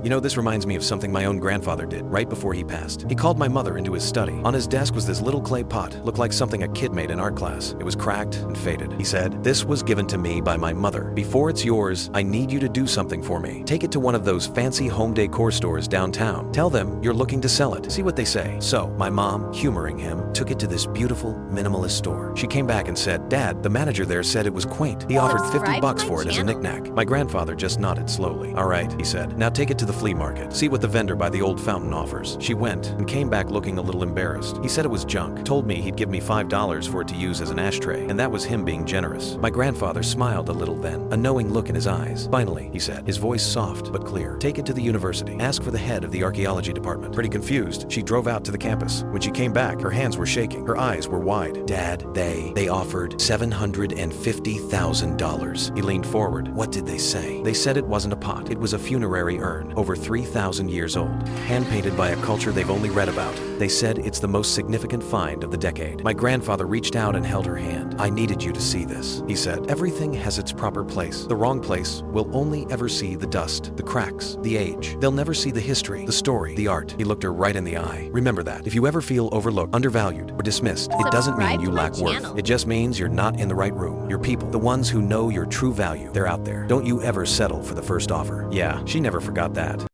You know, this reminds me of something my own grandfather did right before he passed. He called my mother into his study. On his desk was this little clay pot. Looked like something a kid made in art class. It was cracked and faded. He said, "This was given to me by my mother. Before it's yours, I need you to do something for me. Take it to one of those fancy home decor stores downtown. Tell them you're looking to sell it. See what they say." So my mom, humoring him, took it to this beautiful minimalist store. She came back and said, "Dad, the manager there said it was quaint. He offered $50 for it as a knickknack." My grandfather just nodded slowly. "All right," he said. "Now take it to the flea market. See what the vendor by the old fountain offers." She went and came back looking a little embarrassed. He said it was junk, told me he'd give me $5 for it to use as an ashtray, and that was him being generous. My grandfather smiled a little then, a knowing look in his eyes. "Finally," he said, his voice soft but clear, "take it to the university. Ask for the head of the archaeology department." Pretty confused, she drove out to the campus. When she came back, her hands were shaking, her eyes were wide. "Dad, they offered $750,000. He leaned forward. "What did they say?" "They said it wasn't a pot. It was a funerary urn, over 3,000 years old, hand-painted by a culture they've only read about. They said it's the most significant find of the decade." My grandfather reached out and held her hand. "I needed you to see this," he said. "Everything has its proper place. The wrong place will only ever see the dust, the cracks, the age. They'll never see the history, the story, the art." He looked her right in the eye. "Remember that. If you ever feel overlooked, undervalued, or dismissed, it doesn't mean you lack worth. It just means you're not in the right room. Your people, the ones who know your true value, they're out there. Don't you ever settle for the first offer." Yeah, she never forgot that.